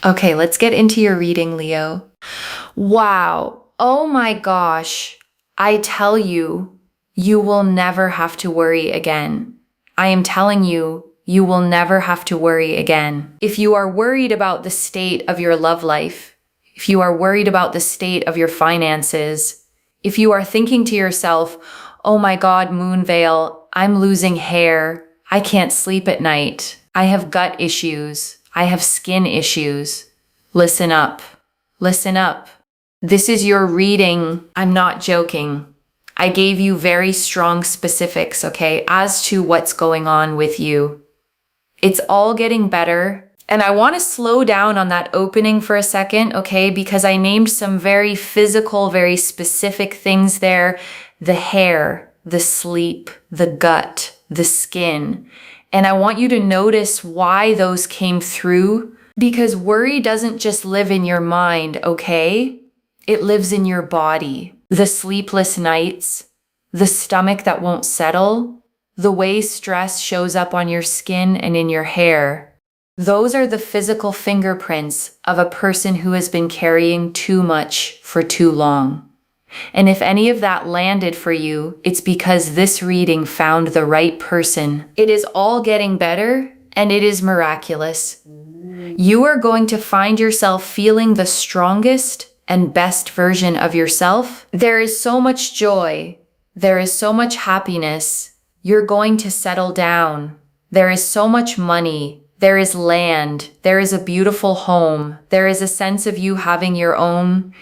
Okay, let's get into your reading, Leo. Wow. Oh my gosh. I tell you, you will never have to worry again. I am telling you, you will never have to worry again. If you are worried about the state of your love life, if you are worried about the state of your finances, if you are thinking to yourself, oh my God, Moonveil, I'm losing hair. I can't sleep at night. I have gut issues. I have skin issues. Listen up. Listen up. This is your reading. I'm not joking. I gave you very strong specifics, okay, as to what's going on with you. It's all getting better. And I want to slow down on that opening for a second, okay, because I named some very physical, very specific things there. The hair, the sleep, the gut, the skin. And I want you to notice why those came through, because worry doesn't just live in your mind, okay? It lives in your body. The sleepless nights, the stomach that won't settle, the way stress shows up on your skin and in your hair. Those are the physical fingerprints of a person who has been carrying too much for too long. And if any of that landed for you, it's because this reading found the right person. It is all getting better, and it is miraculous. You are going to find yourself feeling the strongest and best version of yourself. There is so much joy. There is so much happiness. You're going to settle down. There is so much money. There is land. There is a beautiful home. There is a sense of you having your own,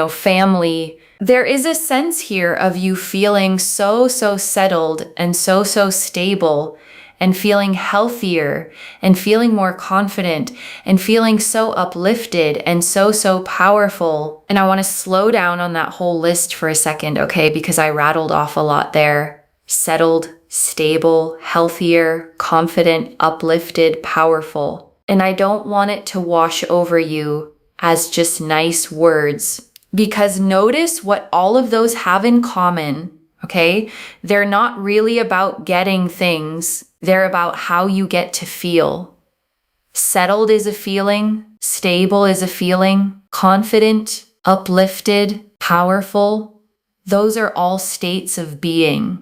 family. There is a sense here of you feeling so settled and so stable, and feeling healthier and feeling more confident and feeling so uplifted and so powerful. And I want to slow down on that whole list for a second, okay? Because I rattled off a lot there. Settled, stable, healthier, confident, uplifted, powerful. And I don't want it to wash over you as just nice words, because notice what all of those have in common. Okay? They're not really about getting things. They're about how you get to feel. Settled is a feeling. Stable is a feeling. Confident, uplifted, powerful. Those are all states of being,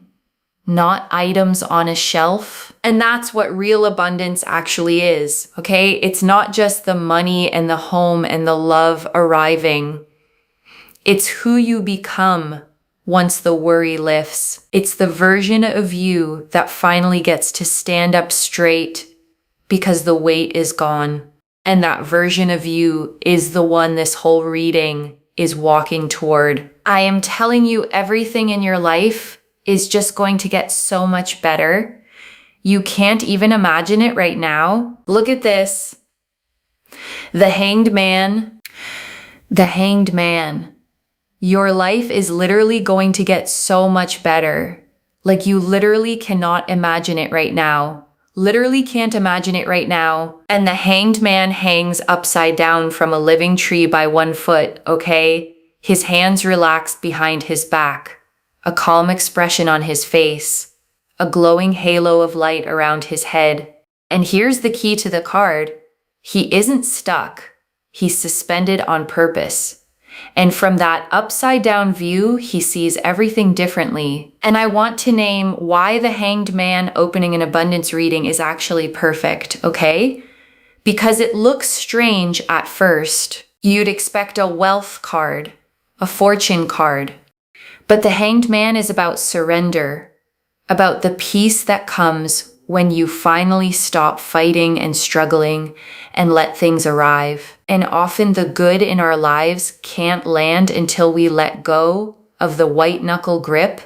not items on a shelf. And that's what real abundance actually is. Okay? It's not just the money and the home and the love arriving. It's who you become once the worry lifts. It's the version of you that finally gets to stand up straight because the weight is gone. And that version of you is the one this whole reading is walking toward. I am telling you, everything in your life is just going to get so much better. You can't even imagine it right now. Look at this. The Hanged Man. The Hanged Man. Your life is literally going to get so much better. Like, you literally cannot imagine it right now. Literally can't imagine it right now. And the Hanged Man hangs upside down from a living tree by 1 foot, okay? His hands relaxed behind his back, a calm expression on his face, a glowing halo of light around his head. And here's the key to the card. He isn't stuck. He's suspended on purpose. And from that upside down view, he sees everything differently. And I want to name why the Hanged Man opening an abundance reading is actually perfect, okay? Because it looks strange at first. You'd expect a wealth card, a fortune card. But the Hanged Man is about surrender, about the peace that comes when you finally stop fighting and struggling and let things arrive. And often the good in our lives can't land until we let go of the white knuckle grip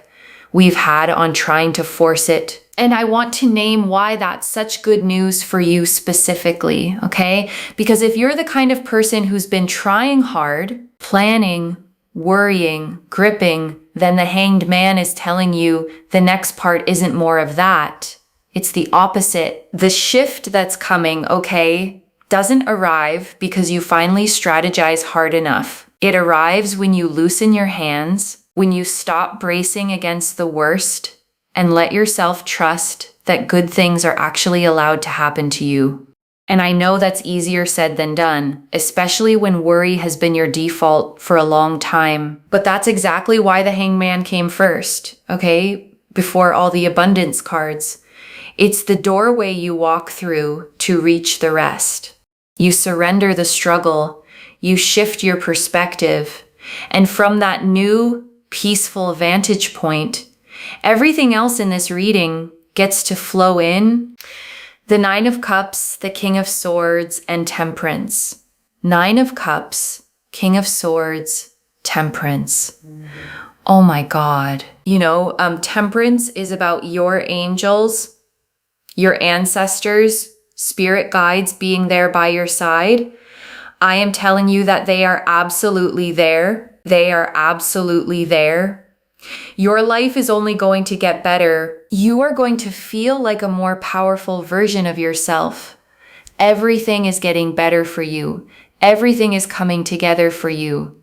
we've had on trying to force it. And I want to name why that's such good news for you specifically, okay? Because if you're the kind of person who's been trying hard, planning, worrying, gripping, then the Hanged Man is telling you the next part isn't more of that. It's the opposite. The shift that's coming, okay, doesn't arrive because you finally strategize hard enough. It arrives when you loosen your hands, when you stop bracing against the worst, and let yourself trust that good things are actually allowed to happen to you. And I know that's easier said than done, especially when worry has been your default for a long time. But that's exactly why the Hangman came first, okay? Before all the abundance cards. It's the doorway you walk through to reach the rest. You surrender the struggle, you shift your perspective, and from that new, peaceful vantage point, everything else in this reading gets to flow in. The Nine of Cups, the King of Swords, and Temperance. Nine of Cups, King of Swords, Temperance. Oh my God. Temperance is about your angels, your ancestors, spirit guides being there by your side. I am telling you that they are absolutely there. They are absolutely there. Your life is only going to get better. You are going to feel like a more powerful version of yourself. Everything is getting better for you. Everything is coming together for you.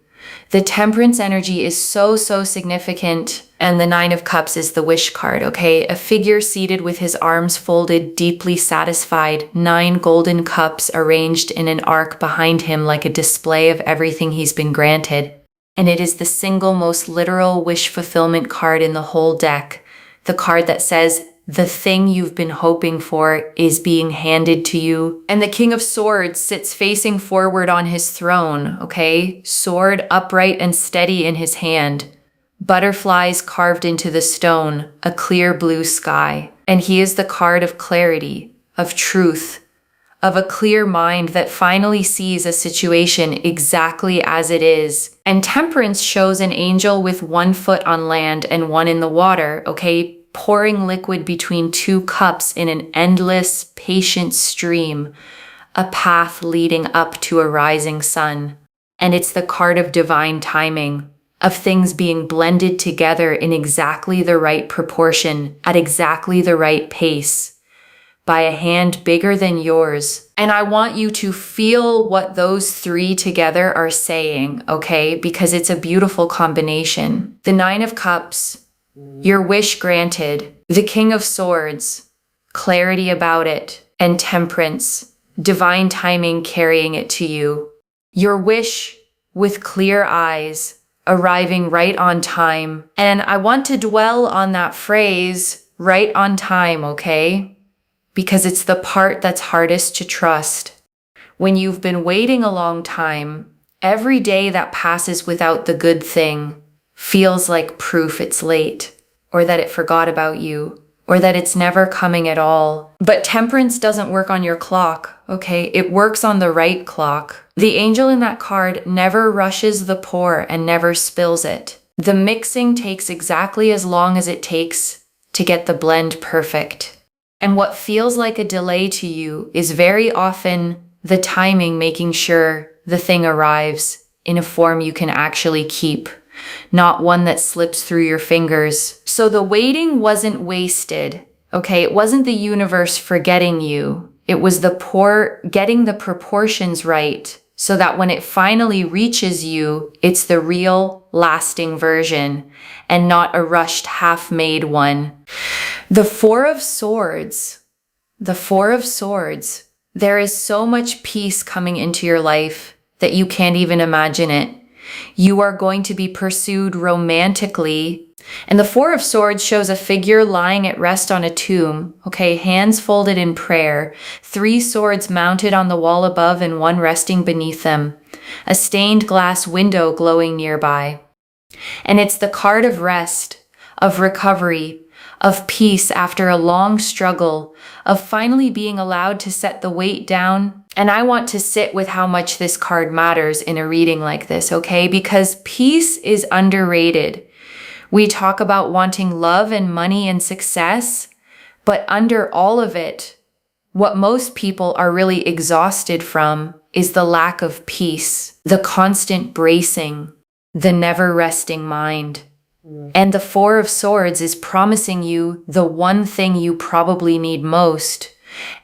The Temperance energy is so significant. And the Nine of Cups is the wish card, okay? A figure seated with his arms folded, deeply satisfied, 9 golden cups arranged in an arc behind him like a display of everything he's been granted. And it is the single most literal wish fulfillment card in the whole deck. The card that says, the thing you've been hoping for is being handed to you. And the King of Swords sits facing forward on his throne, okay? Sword upright and steady in his hand. Butterflies carved into the stone, a clear blue sky. And he is the card of clarity, of truth, of a clear mind that finally sees a situation exactly as it is. And Temperance shows an angel with 1 foot on land and 1 in the water, okay? Pouring liquid between 2 cups in an endless, patient stream, a path leading up to a rising sun. And it's the card of divine timing, of things being blended together in exactly the right proportion, at exactly the right pace, by a hand bigger than yours. And I want you to feel what those 3 together are saying, okay? Because it's a beautiful combination. The Nine of Cups, your wish granted. The King of Swords, clarity about it. And Temperance, divine timing carrying it to you. Your wish with clear eyes, arriving right on time. And I want to dwell on that phrase, right on time, okay? Because it's the part that's hardest to trust. When you've been waiting a long time, every day that passes without the good thing feels like proof it's late, or that it forgot about you, or that it's never coming at all. But Temperance doesn't work on your clock, okay? It works on the right clock. The angel in that card never rushes the pour and never spills it. The mixing takes exactly as long as it takes to get the blend perfect. And what feels like a delay to you is very often the timing making sure the thing arrives in a form you can actually keep, not one that slips through your fingers. So the waiting wasn't wasted, okay? It wasn't the universe forgetting you. It was getting the proportions right so that when it finally reaches you, it's the real, lasting version and not a rushed, half-made one. The Four of Swords, there is so much peace coming into your life that you can't even imagine it. You are going to be pursued romantically. And the Four of Swords shows a figure lying at rest on a tomb, okay, hands folded in prayer, 3 swords mounted on the wall above and 1 resting beneath them, a stained glass window glowing nearby. And it's the card of rest, of recovery, of peace after a long struggle, of finally being allowed to set the weight down. And I want to sit with how much this card matters in a reading like this, okay? Because peace is underrated. We talk about wanting love and money and success, but under all of it, what most people are really exhausted from is the lack of peace, the constant bracing, the never-resting mind. And the Four of Swords is promising you the one thing you probably need most,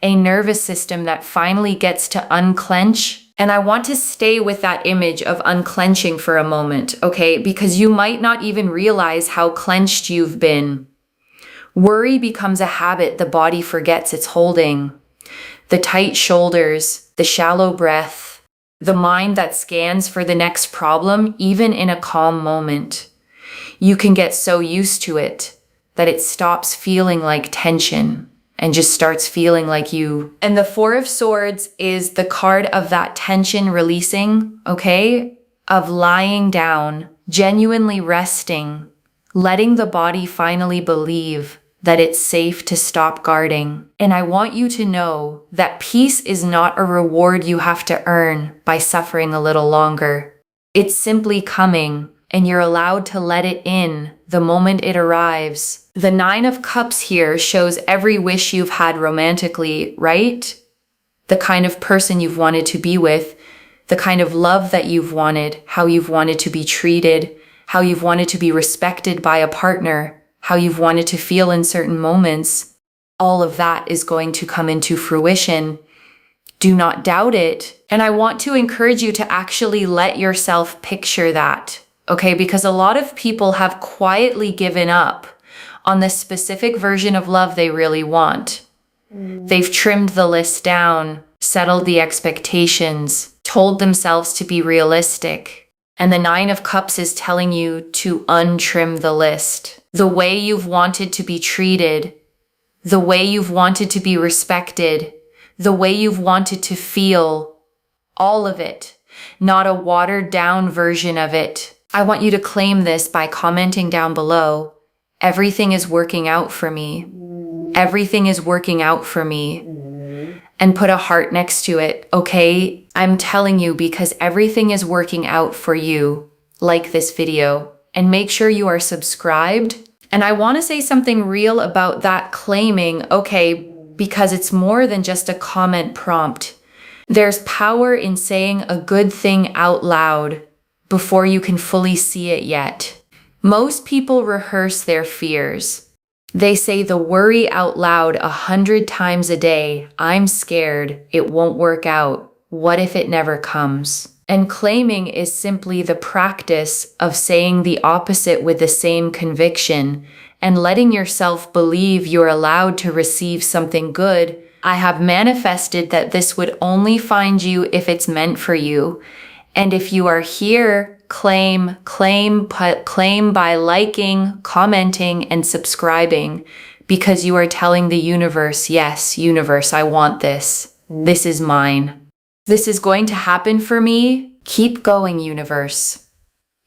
a nervous system that finally gets to unclench. And I want to stay with that image of unclenching for a moment, okay? Because you might not even realize how clenched you've been. Worry becomes a habit the body forgets it's holding. the tight shoulders, the shallow breath, the mind that scans for the next problem, even in a calm moment. You can get so used to it that it stops feeling like tension and just starts feeling like you. And the Four of Swords is the card of that tension releasing, okay? Of lying down, genuinely resting, letting the body finally believe that it's safe to stop guarding. And I want you to know that peace is not a reward you have to earn by suffering a little longer. It's simply coming, and you're allowed to let it in the moment it arrives. The Nine of Cups here shows every wish you've had romantically, right? The kind of person you've wanted to be with, the kind of love that you've wanted, how you've wanted to be treated, how you've wanted to be respected by a partner, how you've wanted to feel in certain moments. All of that is going to come into fruition. Do not doubt it. And I want to encourage you to actually let yourself picture that. Okay, because a lot of people have quietly given up on the specific version of love they really want. They've trimmed the list down, settled the expectations, told themselves to be realistic. And the Nine of Cups is telling you to untrim the list. The way you've wanted to be treated, the way you've wanted to be respected, the way you've wanted to feel, all of it, not a watered down version of it. I want you to claim this by commenting down below. Everything is working out for me. Everything is working out for me. And put a heart next to it, okay? I'm telling you because everything is working out for you. Like this video. And make sure you are subscribed. And I want to say something real about that claiming, okay, because it's more than just a comment prompt. There's power in saying a good thing out loud before you can fully see it yet. Most people rehearse their fears. They say the worry out loud 100 times a day. I'm scared. It won't work out. What if it never comes? And claiming is simply the practice of saying the opposite with the same conviction and letting yourself believe you're allowed to receive something good. I have manifested that this would only find you if it's meant for you. And if you are here, claim by liking, commenting, and subscribing because you are telling the universe, yes, universe, I want this. This is mine. This is going to happen for me. Keep going, universe.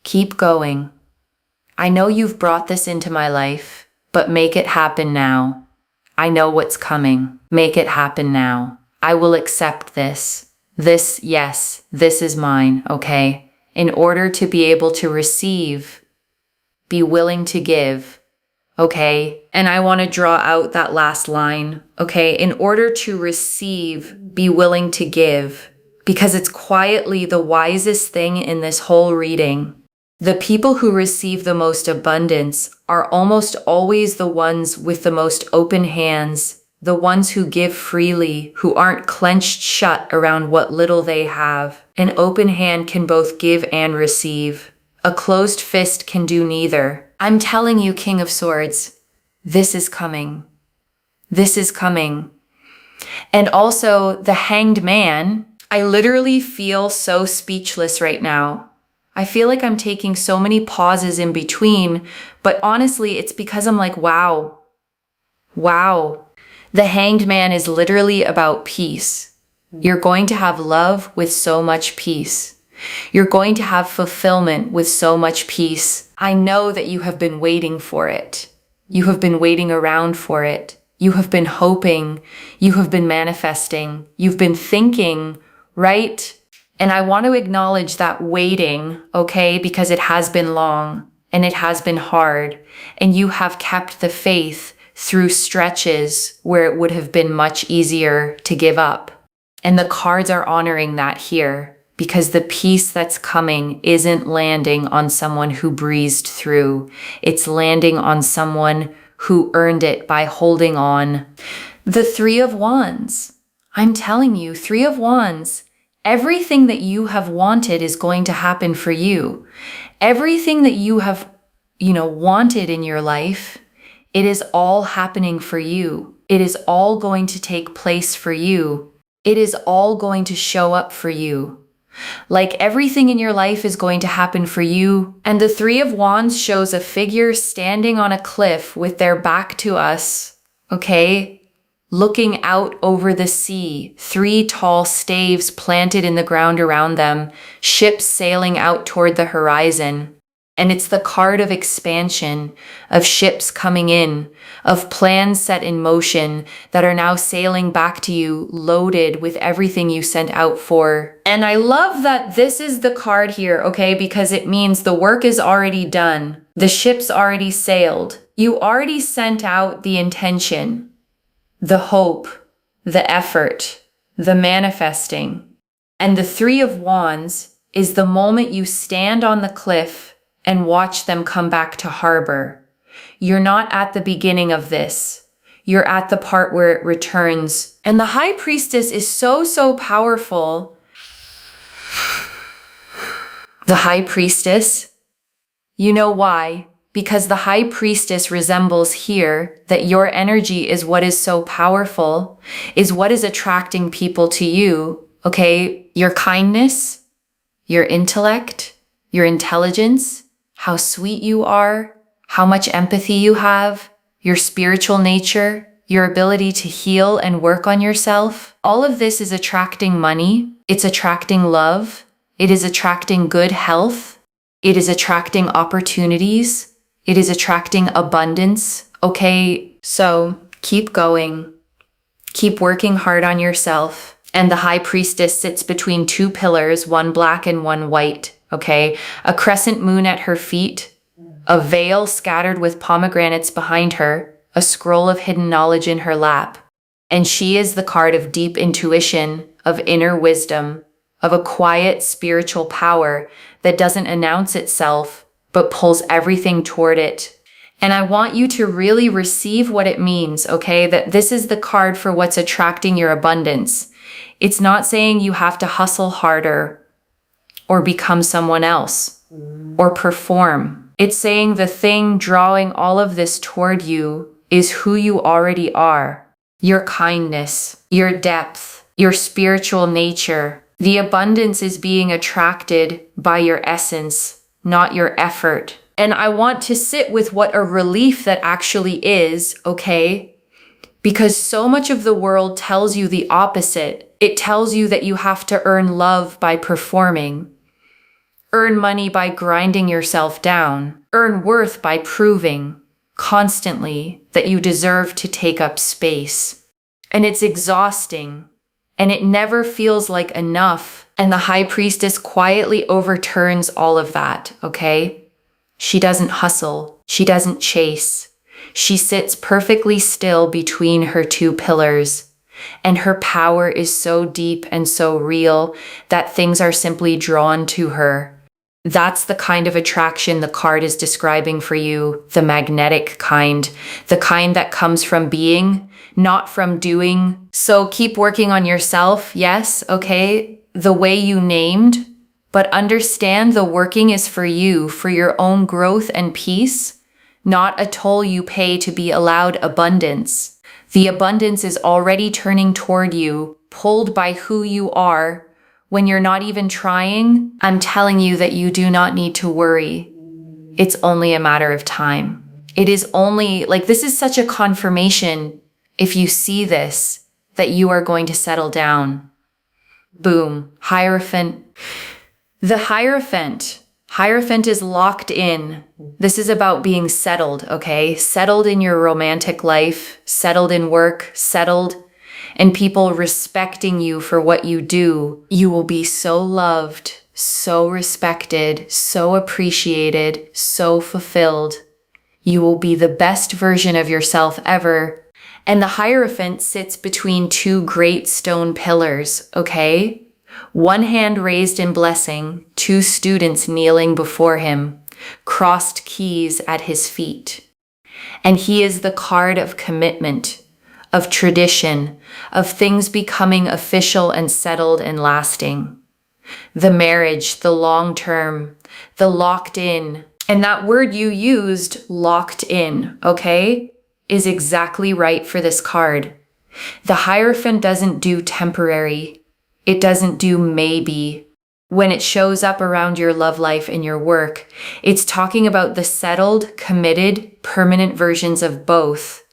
Keep going. I know you've brought this into my life, but make it happen now. I know what's coming. Make it happen now. I will accept this. This, yes, this is mine, okay? In order to be able to receive, be willing to give, okay? And I want to draw out that last line, okay? In order to receive, be willing to give, because it's quietly the wisest thing in this whole reading. The people who receive the most abundance are almost always the ones with the most open hands, the ones who give freely, who aren't clenched shut around what little they have. An open hand can both give and receive. A closed fist can do neither. I'm telling you, King of Swords, this is coming. This is coming. And also, the Hanged Man, I literally feel so speechless right now. I feel like I'm taking so many pauses in between, but honestly, it's because I'm like, wow. Wow. The Hanged Man is literally about peace. You're going to have love with so much peace. You're going to have fulfillment with so much peace. I know that you have been waiting for it. You have been waiting around for it. You have been hoping. You have been manifesting. You've been thinking, right? And I want to acknowledge that waiting, okay, because it has been long and it has been hard, and you have kept the faith through stretches where it would have been much easier to give up. And the cards are honoring that here because the peace that's coming isn't landing on someone who breezed through. It's landing on someone who earned it by holding on. The Three of Wands. I'm telling you, Three of Wands. Everything that you have wanted is going to happen for you. Everything that you have, wanted in your life, it is all happening for you. It is all going to take place for you. It is all going to show up for you. Like everything in your life is going to happen for you. And the Three of Wands shows a figure standing on a cliff with their back to us, okay? Looking out over the sea, 3 tall staves planted in the ground around them, ships sailing out toward the horizon. And it's the card of expansion, of ships coming in, of plans set in motion that are now sailing back to you, loaded with everything you sent out for. And I love that this is the card here, okay? Because it means the work is already done. The ship's already sailed. You already sent out the intention, the hope, the effort, the manifesting. And the Three of Wands is the moment you stand on the cliff and watch them come back to harbor. You're not at the beginning of this. You're at the part where it returns. And the High Priestess is so powerful. The High Priestess, you know why? Because the High Priestess resembles here that your energy is what is so powerful, is what is attracting people to you, okay? Your kindness, your intellect, your intelligence, how sweet you are, how much empathy you have, your spiritual nature, your ability to heal and work on yourself. All of this is attracting money. It's attracting love. It is attracting good health. It is attracting opportunities. It is attracting abundance. Okay, so keep going. Keep working hard on yourself. And the High Priestess sits between 2 pillars, one black and one white. Okay, a crescent moon at her feet, a veil scattered with pomegranates behind her, a scroll of hidden knowledge in her lap. And she is the card of deep intuition, of inner wisdom, of a quiet spiritual power that doesn't announce itself, but pulls everything toward it. And I want you to really receive what it means, okay? That this is the card for what's attracting your abundance. It's not saying you have to hustle harder, or become someone else, or perform. It's saying the thing drawing all of this toward you is who you already are. Your kindness, your depth, your spiritual nature. The abundance is being attracted by your essence, not your effort. And I want to sit with what a relief that actually is, okay? Because so much of the world tells you the opposite. It tells you that you have to earn love by performing, earn money by grinding yourself down, earn worth by proving constantly that you deserve to take up space. And it's exhausting, and it never feels like enough. And the High Priestess quietly overturns all of that, okay? She doesn't hustle. She doesn't chase. She sits perfectly still between her 2 pillars. And her power is so deep and so real that things are simply drawn to her. That's the kind of attraction the card is describing for you, the magnetic kind, the kind that comes from being, not from doing. So keep working on yourself, yes, okay, the way you named, but understand the working is for you, for your own growth and peace, not a toll you pay to be allowed abundance. The abundance is already turning toward you, pulled by who you are. When you're not even trying, I'm telling you that you do not need to worry. It's only a matter of time. It is only, like, this is such a confirmation, if you see this, that you are going to settle down. Boom. Hierophant. The Hierophant. Hierophant is locked in. This is about being settled, okay? Settled in your romantic life, settled in work, settled, and people respecting you for what you do. You will be so loved, so respected, so appreciated, so fulfilled. You will be the best version of yourself ever. And the Hierophant sits between 2 great stone pillars, okay? One hand raised in blessing, 2 students kneeling before him, crossed keys at his feet. And he is the card of commitment, of tradition, of things becoming official and settled and lasting. The marriage, the long term, the locked in. And that word you used, locked in, okay, is exactly right for this card. The Hierophant doesn't do temporary. It doesn't do maybe. When it shows up around your love life and your work, it's talking about the settled, committed, permanent versions of both.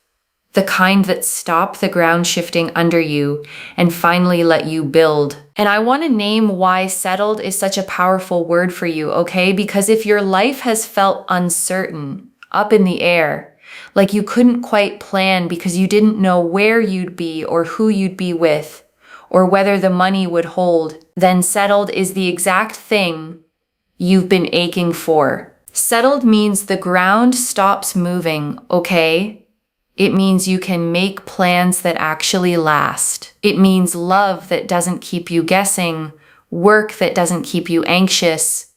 The kind that stop the ground shifting under you and finally let you build. And I want to name why settled is such a powerful word for you, okay? Because if your life has felt uncertain, up in the air, like you couldn't quite plan because you didn't know where you'd be or who you'd be with, or whether the money would hold, then settled is the exact thing you've been aching for. Settled means the ground stops moving, okay? It means you can make plans that actually last. It means love that doesn't keep you guessing, work that doesn't keep you anxious,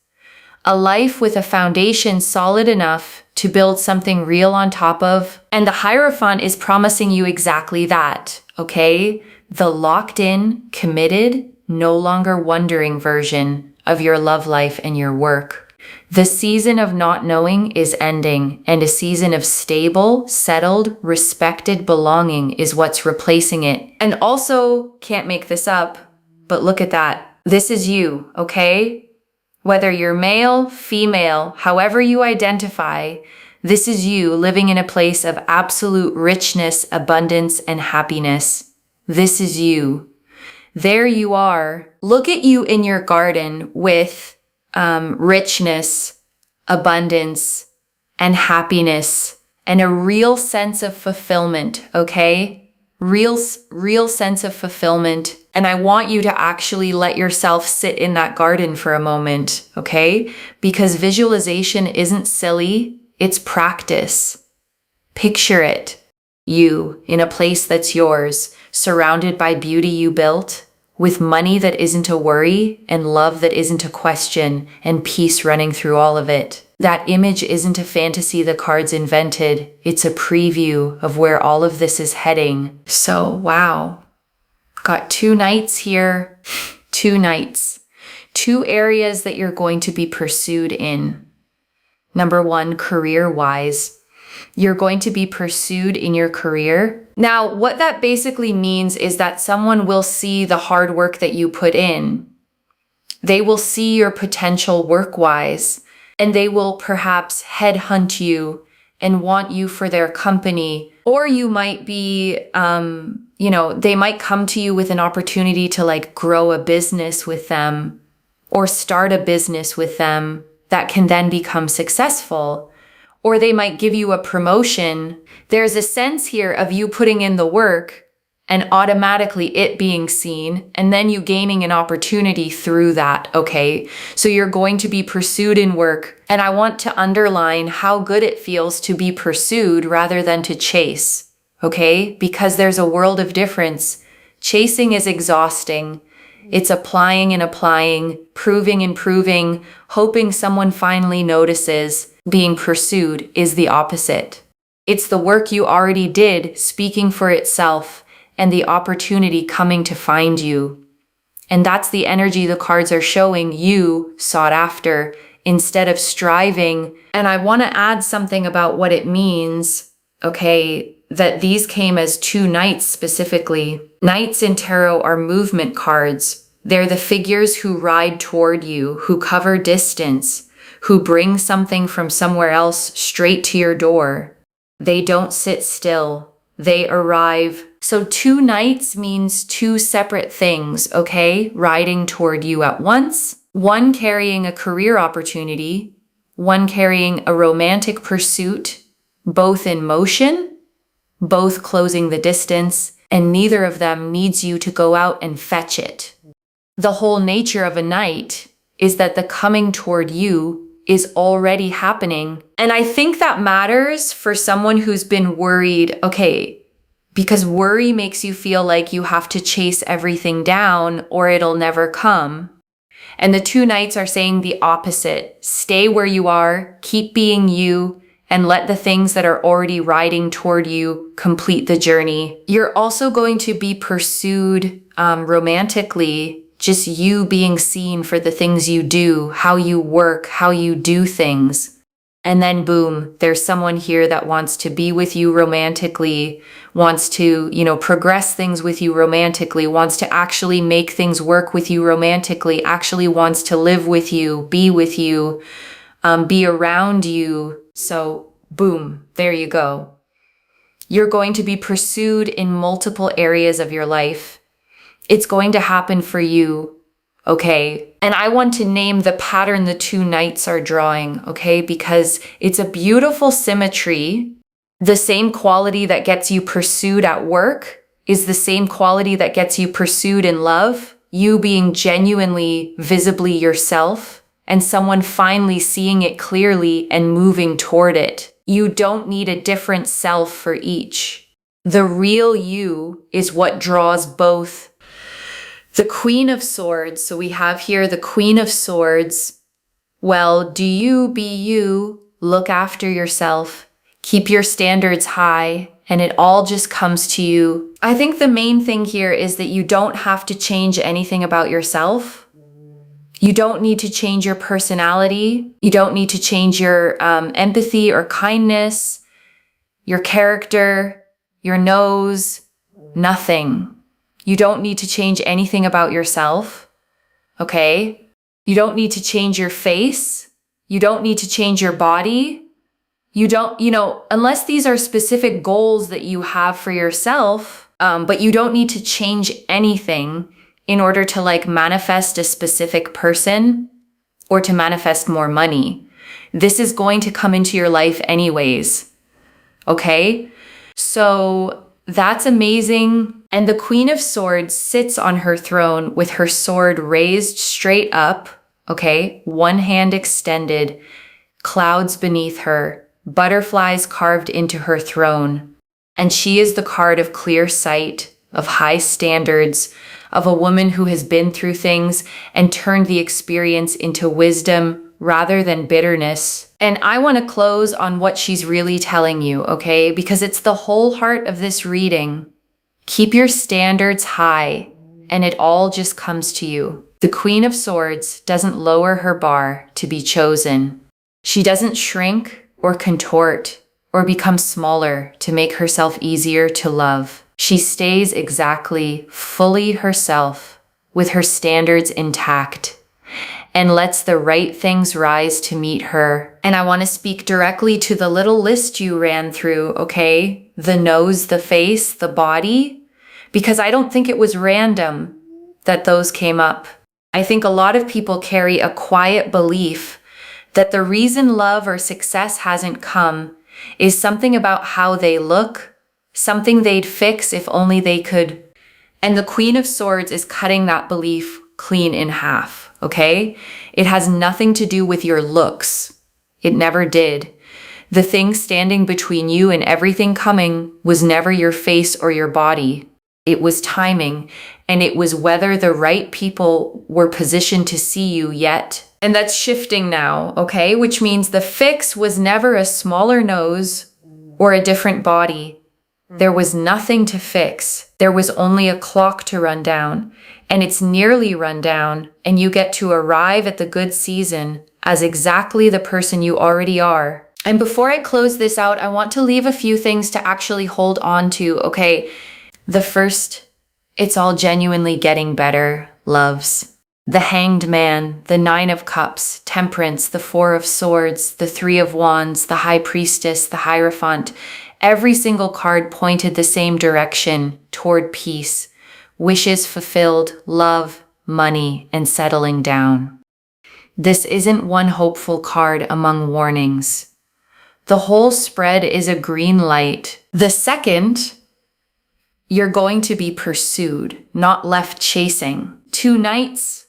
a life with a foundation solid enough to build something real on top of. And the Hierophant is promising you exactly that, okay? The locked in, committed, no longer wondering version of your love life and your work. The season of not knowing is ending, and a season of stable, settled, respected belonging is what's replacing it. And also, can't make this up, but look at that. This is you, okay? Whether you're male, female, however you identify, this is you living in a place of absolute richness, abundance, and happiness. This is you. There you are. Look at you in your garden with richness, abundance, and happiness, and a real sense of fulfillment, okay? Real sense of fulfillment. And I want you to actually let yourself sit in that garden for a moment, okay? Because visualization isn't silly, it's practice. Picture it. You in a place that's yours, surrounded by beauty you built, with money that isn't a worry, and love that isn't a question, and peace running through all of it. That image isn't a fantasy the cards invented. It's a preview of where all of this is heading. So, wow. Got 2 nights here. 2 nights. 2 areas that you're going to be pursued in. Number 1, career-wise. You're going to be pursued in your career. Now, what that basically means is that someone will see the hard work that you put in. They will see your potential work-wise, and they will perhaps headhunt you and want you for their company. Or you might be, they might come to you with an opportunity to grow a business with them or start a business with them that can then become successful. Or they might give you a promotion. There's a sense here of you putting in the work and automatically it being seen, and then you gaining an opportunity through that, okay? So you're going to be pursued in work, and I want to underline how good it feels to be pursued rather than to chase, okay? Because there's a world of difference. Chasing is exhausting. It's applying and applying, proving and proving, hoping someone finally notices. Being pursued is the opposite. It's the work you already did speaking for itself and the opportunity coming to find you. And that's the energy the cards are showing you sought after instead of striving. And I want to add something about what it means, okay, that these came as 2 knights specifically. Knights in tarot are movement cards. They're the figures who ride toward you, who cover distance, who bring something from somewhere else straight to your door. They don't sit still. They arrive. So 2 knights means 2 separate things, okay? Riding toward you at once. One carrying a career opportunity, one carrying a romantic pursuit, both in motion, both closing the distance, and neither of them needs you to go out and fetch it. The whole nature of a knight is that the coming toward you is already happening. And I think that matters for someone who's been worried, okay, because worry makes you feel like you have to chase everything down or it'll never come. And the 2 knights are saying the opposite. Stay where you are, keep being you, and let the things that are already riding toward you complete the journey. You're also going to be pursued romantically, just you being seen for the things you do, how you work, how you do things. And then boom, there's someone here that wants to be with you romantically, wants to, progress things with you romantically, wants to actually make things work with you romantically, actually wants to live with you, be with you, be around you. So boom, there you go. You're going to be pursued in multiple areas of your life. It's going to happen for you, okay? And I want to name the pattern the two knights are drawing, okay? Because it's a beautiful symmetry. The same quality that gets you pursued at work is the same quality that gets you pursued in love. You being genuinely, visibly yourself, and someone finally seeing it clearly and moving toward it. You don't need a different self for each. The real you is what draws both. The Queen of Swords, so we have here the Queen of Swords. Well, do you be you, look after yourself, keep your standards high, and it all just comes to you. I think the main thing here is that you don't have to change anything about yourself. You don't need to change your personality. You don't need to change your empathy or kindness, your character, your nose, nothing. You don't need to change anything about yourself, okay? You don't need to change your face. You don't need to change your body. You don't, unless these are specific goals that you have for yourself, but you don't need to change anything in order to manifest a specific person or to manifest more money. This is going to come into your life anyways, okay? So that's amazing. And the Queen of Swords sits on her throne with her sword raised straight up, okay? One hand extended, clouds beneath her, butterflies carved into her throne. And she is the card of clear sight, of high standards, of a woman who has been through things and turned the experience into wisdom rather than bitterness. And I want to close on what she's really telling you, okay? Because it's the whole heart of this reading. Keep your standards high, and it all just comes to you. The Queen of Swords doesn't lower her bar to be chosen. She doesn't shrink or contort or become smaller to make herself easier to love. She stays exactly, fully herself, with her standards intact, and lets the right things rise to meet her. And I want to speak directly to the little list you ran through, okay? The nose, the face, the body, because I don't think it was random that those came up. I think a lot of people carry a quiet belief that the reason love or success hasn't come is something about how they look, something they'd fix if only they could. And the Queen of Swords is cutting that belief clean in half, okay? It has nothing to do with your looks. It never did. The thing standing between you and everything coming was never your face or your body. It was timing, and it was whether the right people were positioned to see you yet. And that's shifting now, okay? Which means the fix was never a smaller nose or a different body. There was nothing to fix. There was only a clock to run down, and it's nearly run down, and you get to arrive at the good season as exactly the person you already are. And before I close this out, I want to leave a few things to actually hold on to, okay? The first, it's all genuinely getting better, loves. The Hanged Man, the Nine of Cups, Temperance, the Four of Swords, the Three of Wands, the High Priestess, the Hierophant. Every single card pointed the same direction, toward peace, wishes fulfilled, love, money, and settling down. This isn't one hopeful card among warnings. The whole spread is a green light. The second, you're going to be pursued, not left chasing. Two knights,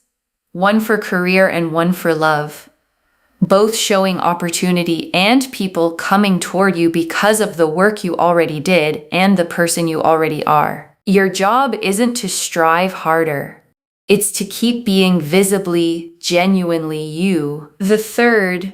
one for career and one for love, both showing opportunity and people coming toward you because of the work you already did and the person you already are. Your job isn't to strive harder. It's to keep being visibly, genuinely you. The third,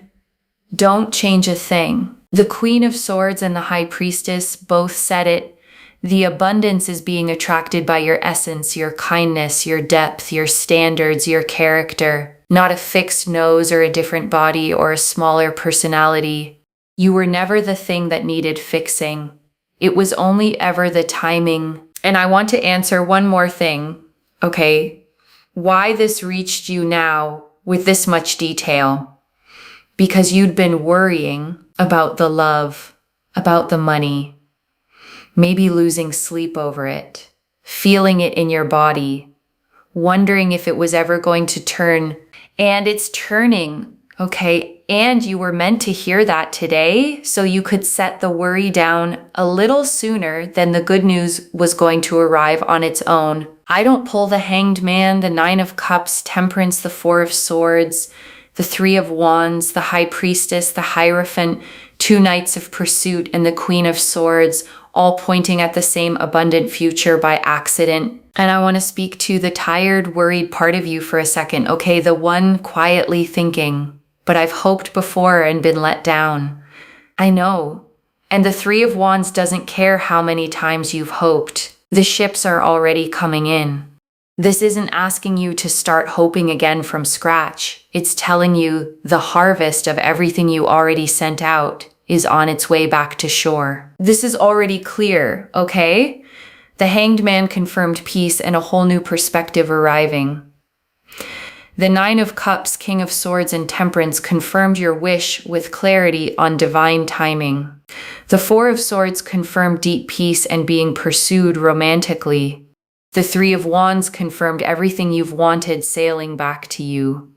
don't change a thing. The Queen of Swords and the High Priestess both said it. The abundance is being attracted by your essence, your kindness, your depth, your standards, your character. not a fixed nose or a different body or a smaller personality. You were never the thing that needed fixing. It was only ever the timing. And I want to answer one more thing, okay? Why this reached you now with this much detail? Because you'd been worrying about the love, about the money, maybe losing sleep over it, feeling it in your body, wondering if it was ever going to turn. And it's turning, okay? And you were meant to hear that today so you could set the worry down a little sooner than the good news was going to arrive on its own. I don't pull the Hanged Man, the Nine of Cups, Temperance, the Four of Swords, the Three of Wands, the High Priestess, the Hierophant, two Knights of Pursuit, and the Queen of Swords, all pointing at the same abundant future by accident. And I want to speak to the tired, worried part of you for a second, okay? The one quietly thinking, but I've hoped before and been let down. I know. And the Three of Wands doesn't care how many times you've hoped. The ships are already coming in. This isn't asking you to start hoping again from scratch. It's telling you the harvest of everything you already sent out is on its way back to shore. This is already clear, okay? The Hanged Man confirmed peace and a whole new perspective arriving. The Nine of Cups, King of Swords, and Temperance confirmed your wish with clarity on divine timing. The Four of Swords confirmed deep peace and being pursued romantically. The Three of Wands confirmed everything you've wanted sailing back to you.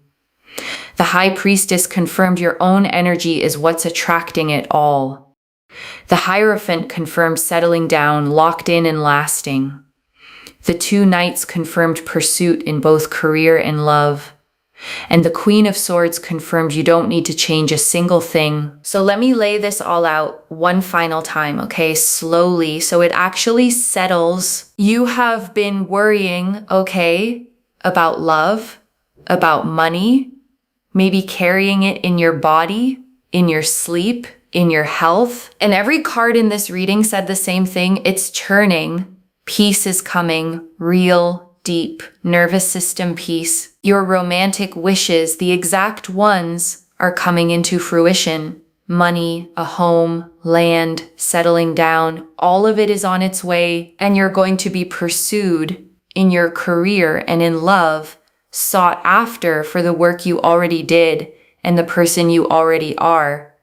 The High Priestess confirmed your own energy is what's attracting it all. The Hierophant confirmed settling down, locked in and lasting. The two Knights confirmed pursuit in both career and love. And the Queen of Swords confirmed you don't need to change a single thing. So let me lay this all out one final time, okay? Slowly, so it actually settles. You have been worrying, okay, about love, about money, maybe carrying it in your body, in your sleep, in your health. And every card in this reading said the same thing. It's churning. Peace is coming. Real, deep, nervous system peace. Your romantic wishes, the exact ones, are coming into fruition. Money, a home, land, settling down. All of it is on its way, and you're going to be pursued in your career and in love, sought after for the work you already did and the person you already are,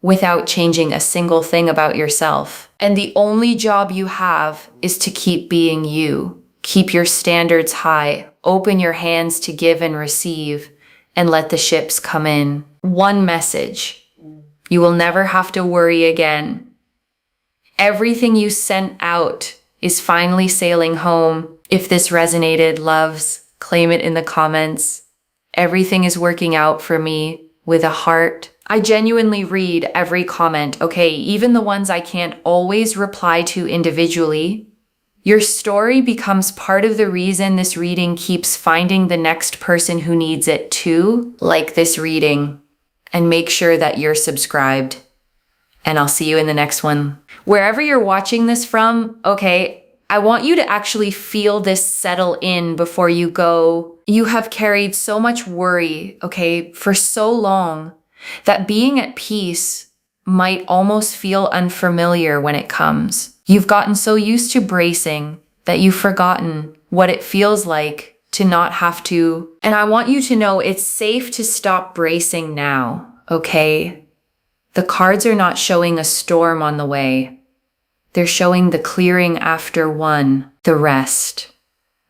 without changing a single thing about yourself. And the only job you have is to keep being you. Keep your standards high, open your hands to give and receive, and let the ships come in. One message: you will never have to worry again. Everything you sent out is finally sailing home. If this resonated, loves, claim it in the comments. Everything is working out for me with a heart. I genuinely read every comment, okay? Even the ones I can't always reply to individually. Your story becomes part of the reason this reading keeps finding the next person who needs it too, like this reading. And make sure that you're subscribed. And I'll see you in the next one. Wherever you're watching this from, okay, I want you to actually feel this settle in before you go. You have carried so much worry, okay, for so long that being at peace might almost feel unfamiliar when it comes. You've gotten so used to bracing that you've forgotten what it feels like to not have to. And I want you to know it's safe to stop bracing now, okay? The cards are not showing a storm on the way. They're showing the clearing after one, the rest,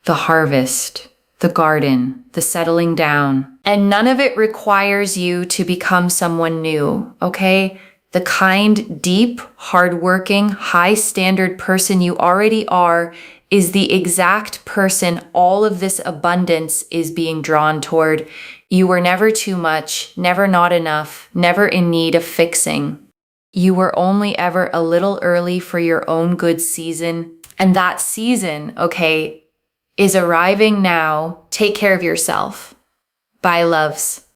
the harvest, the garden, the settling down. And none of it requires you to become someone new, okay? The kind, deep, hardworking, high-standard person you already are is the exact person all of this abundance is being drawn toward. You were never too much, never not enough, never in need of fixing. You were only ever a little early for your own good season. And that season, okay, is arriving now. Take care of yourself. Bye, loves.